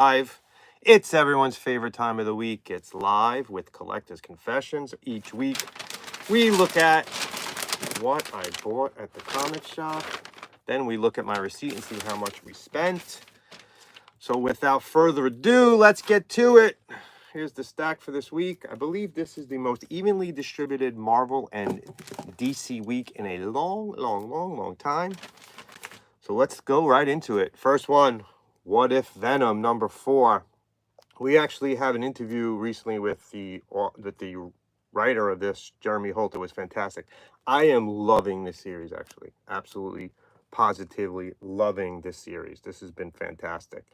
Live. It's everyone's favorite time of the week. It's live with Collector's Confessions. Each week, we look at what I bought at the comic shop. Then we look at my receipt and see how much we spent. So without further ado, let's get to it. Here's the stack for this week. I believe this is the most evenly distributed Marvel and DC week in a long time. So let's go right into it. First one, What If Venom number 4. We actually have an interview recently with the writer of this, Jeremy Holt. It was fantastic. I am loving this series, actually. Absolutely, positively loving this series. This has been fantastic.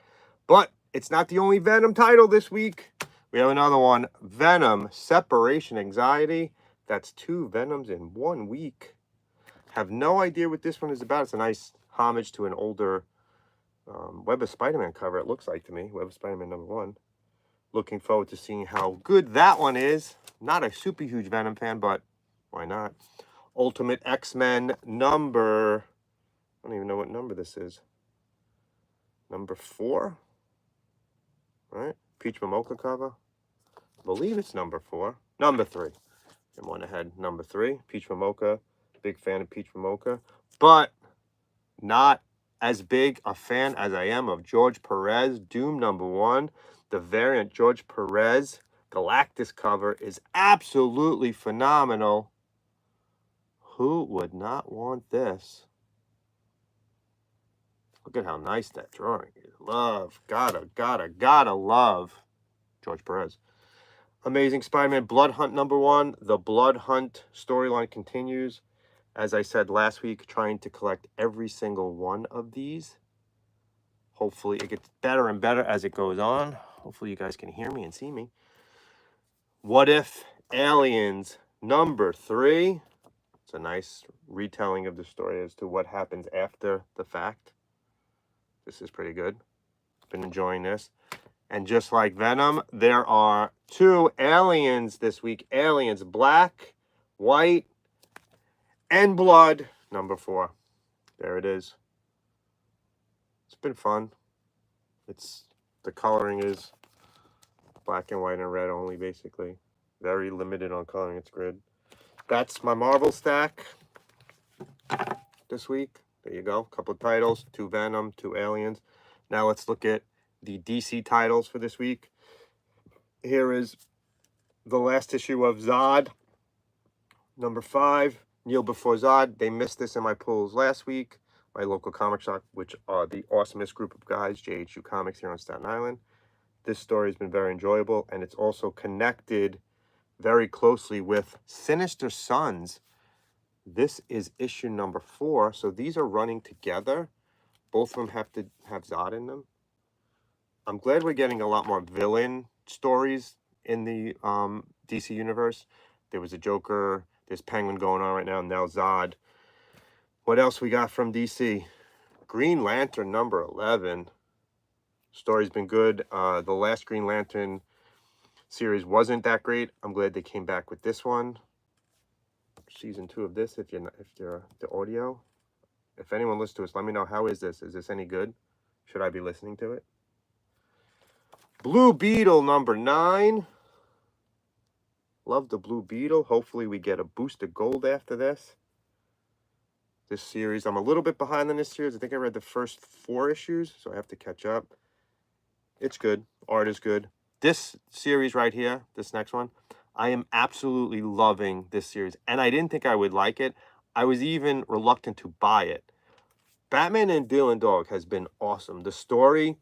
But it's not the only Venom title this week. We have another one, Venom Separation Anxiety. That's 2 Venoms in 1 week. Have no idea what this one is about. It's a nice homage to an older Web of Spider-Man cover, it looks like to me. Web of Spider-Man number 1. Looking forward to seeing how good that one is. Not a super huge Venom fan, but why not? Ultimate X-Men number... I don't even know what number this is. Number 4? Right? Peach Momoko cover. I believe it's number 4. Number 3. I'm one ahead. Number 3. Peach Momoko. Big fan of Peach Momoko. But not as big a fan as I am of George Perez. Doom number 1. The variant George Perez Galactus cover is absolutely phenomenal. Who would not want this? Look at how nice that drawing is. Love. Gotta love George Perez. Amazing Spider-Man Blood Hunt number 1. The Blood Hunt storyline continues. As I said last week, trying to collect every single one of these. Hopefully it gets better and better as it goes on. Hopefully you guys can hear me and see me. What If Aliens number 3. It's a nice retelling of the story as to what happens after the fact. This is pretty good. Been enjoying this. And just like Venom, there are 2 aliens this week. Aliens Black, White, and Blood number 4. There it is. It's been fun. The coloring is black and white and red only, basically. Very limited on coloring. It's good. That's my Marvel stack this week. There you go. Couple of titles. 2 Venom, 2 Aliens. Now let's look at the DC titles for this week. Here is the last issue of Zod, number 5. Kneel Before Zod. They missed this in my pulls last week. My local comic shop, which are the awesomest group of guys, JHU Comics here on Staten Island. This story has been very enjoyable, and it's also connected very closely with Sinister Sons. This is issue number 4, so these are running together. Both of them have to have Zod in them. I'm glad we're getting a lot more villain stories in the DC universe. There was a Joker, there's Penguin going on right now, now Zod. What else we got from DC? Green Lantern number 11. Story's been good. The last Green Lantern series wasn't that great. I'm glad they came back with this one. Season 2 of this, if you're the audio. If anyone listens to us, let me know, how is this? Is this any good? Should I be listening to it? Blue Beetle number 9. Love the Blue Beetle. Hopefully we get a boost of gold after this. This series, I'm a little bit behind on this series. I think I read the first 4 issues, so I have to catch up. It's good. Art is good. This series right here, this next one, I am absolutely loving this series. And I didn't think I would like it. I was even reluctant to buy it. Batman and Dylan Dog has been awesome. The story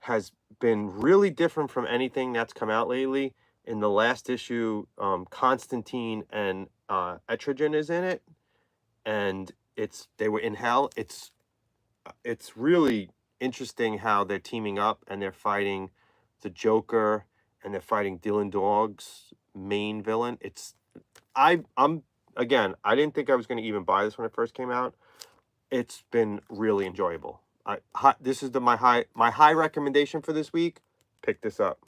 has been really different from anything that's come out lately. In the last issue, Constantine and Etrigan is in it. And they were in hell. It's really interesting how they're teaming up and they're fighting the Joker and they're fighting Dylan Dog's main villain. Again, I didn't think I was going to even buy this when it first came out. It's been really enjoyable. This is my high recommendation for this week. Pick this up.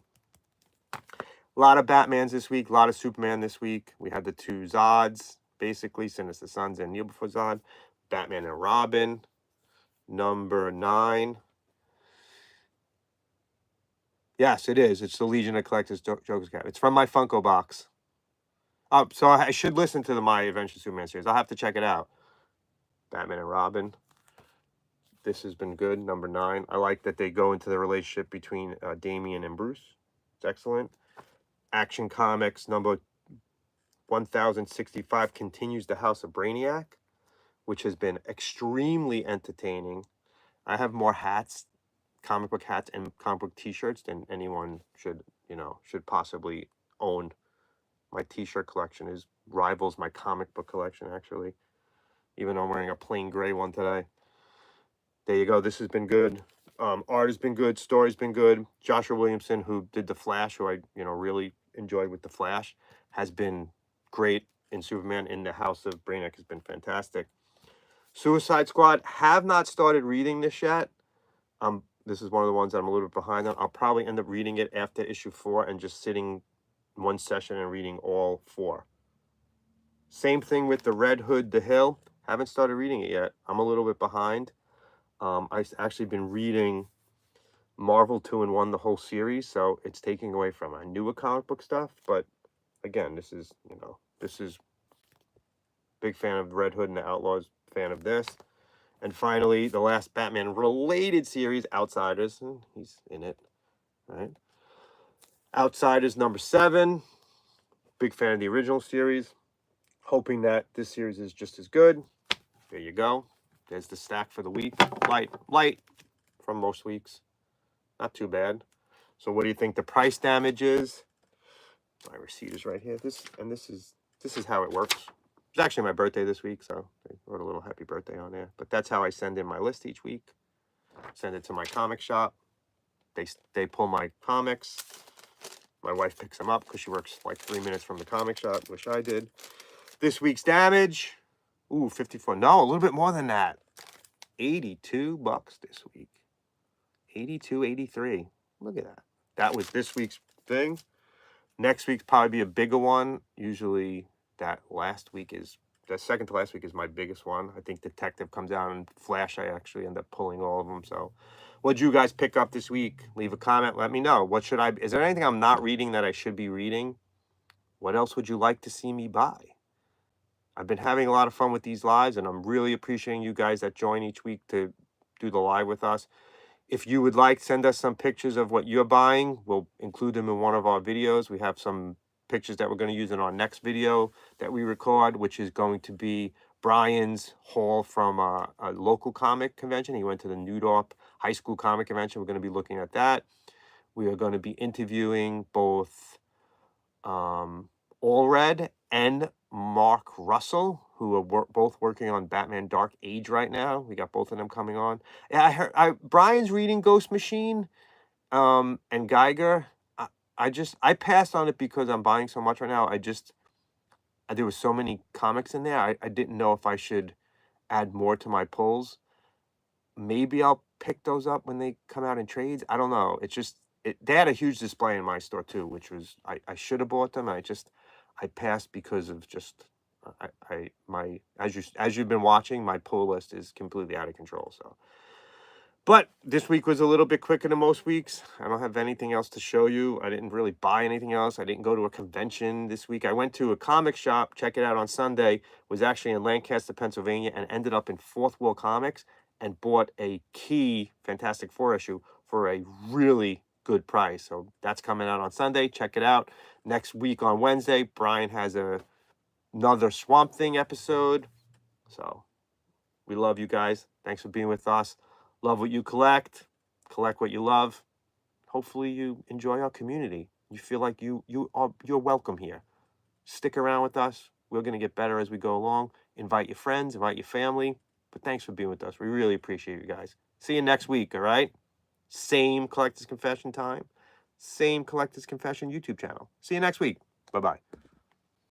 A lot of Batmans this week, a lot of Superman this week. We had the 2 Zods, basically, Sinister Sons and Kneel Before Zod. Batman and Robin, number 9. Yes, it is. It's the Legion of Collectors Joker's Cap. It's from my Funko box. So I should listen to the My Adventure Superman series. I'll have to check it out. Batman and Robin. This has been good. Number 9. I like that they go into the relationship between Damian and Bruce. It's excellent. Action Comics number 1065 continues the House of Brainiac, which has been extremely entertaining. I have more hats, comic book hats and comic book t-shirts than anyone should possibly own. My t-shirt collection rivals my comic book collection, actually, even though I'm wearing a plain gray one today. There you go. This has been good. Art has been good. Story's been good. Joshua Williamson, who did The Flash, who I really enjoyed with The Flash, has been great in Superman. In the House of Brainiac has been fantastic. Suicide Squad, have not started reading this yet. This is one of the ones that I'm a little bit behind on. I'll probably end up reading it after issue 4 and just sitting one session and reading all 4. Same thing with the Red Hood, The Hill. Haven't started reading it yet. I'm a little bit behind. I've actually been reading Marvel 2-in-1, the whole series, so it's taking away from my newer comic book stuff. But again, this is big fan of Red Hood and the Outlaws, fan of this. And finally, the last Batman-related series, Outsiders. He's in it, right? Outsiders number 7. Big fan of the original series. Hoping that this series is just as good. There you go. There's the stack for the week. Light from most weeks. Not too bad. So what do you think the price damage is? My receipt is right here. This is how it works. It's actually my birthday this week, so I wrote a little happy birthday on there. But that's how I send in my list each week. Send it to my comic shop. They pull my comics. My wife picks them up because she works like 3 minutes from the comic shop. Wish I did. This week's damage. Ooh, 54. No, a little bit more than that. $82 this week. 82.83. Look at that. That was this week's thing. Next week's probably be a bigger one. Usually that second to last week is my biggest one. I think Detective comes out, and Flash I actually end up pulling all of them. So what'd you guys pick up this week? Leave a comment. Let me know. Is there anything I'm not reading that I should be reading? What else would you like to see me buy? I've been having a lot of fun with these lives, and I'm really appreciating you guys that join each week to do the live with us. If you would like, send us some pictures of what you're buying. We'll include them in one of our videos. We have some pictures that we're going to use in our next video that we record, which is going to be Brian's haul from a local comic convention. He went to the Newdorp High School Comic Convention. We're going to be looking at that. We are going to be interviewing both Allred and Mark Russell, who are both working on Batman Dark Age right now. We got both of them coming on. Yeah, I heard Brian's reading Ghost Machine and Geiger. I passed on it because I'm buying so much right now. There was so many comics in there. I didn't know if I should add more to my pulls. Maybe I'll pick those up when they come out in trades. I don't know. They had a huge display in my store too, which was I should have bought them. I passed because of just as you've been watching, my pull list is completely out of control. So, but this week was a little bit quicker than most weeks. I don't have anything else to show you. I didn't really buy anything else. I didn't go to a convention this week. I went to a comic shop. Check it out on Sunday. Was actually in Lancaster, Pennsylvania, and ended up in Fourth Wall Comics and bought a key Fantastic Four issue for a really good price. So that's coming out on Sunday. Check it out. Next week on Wednesday, Brian has another Swamp Thing episode. So we love you guys. Thanks for being with us. Love what you collect. Collect what you love. Hopefully you enjoy our community. You feel like you're welcome here. Stick around with us. We're going to get better as we go along. Invite your friends, invite your family. But thanks for being with us. We really appreciate you guys. See you next week, all right? Same Collector's Confession time. Same Collector's Confession YouTube channel. See you next week. Bye-bye.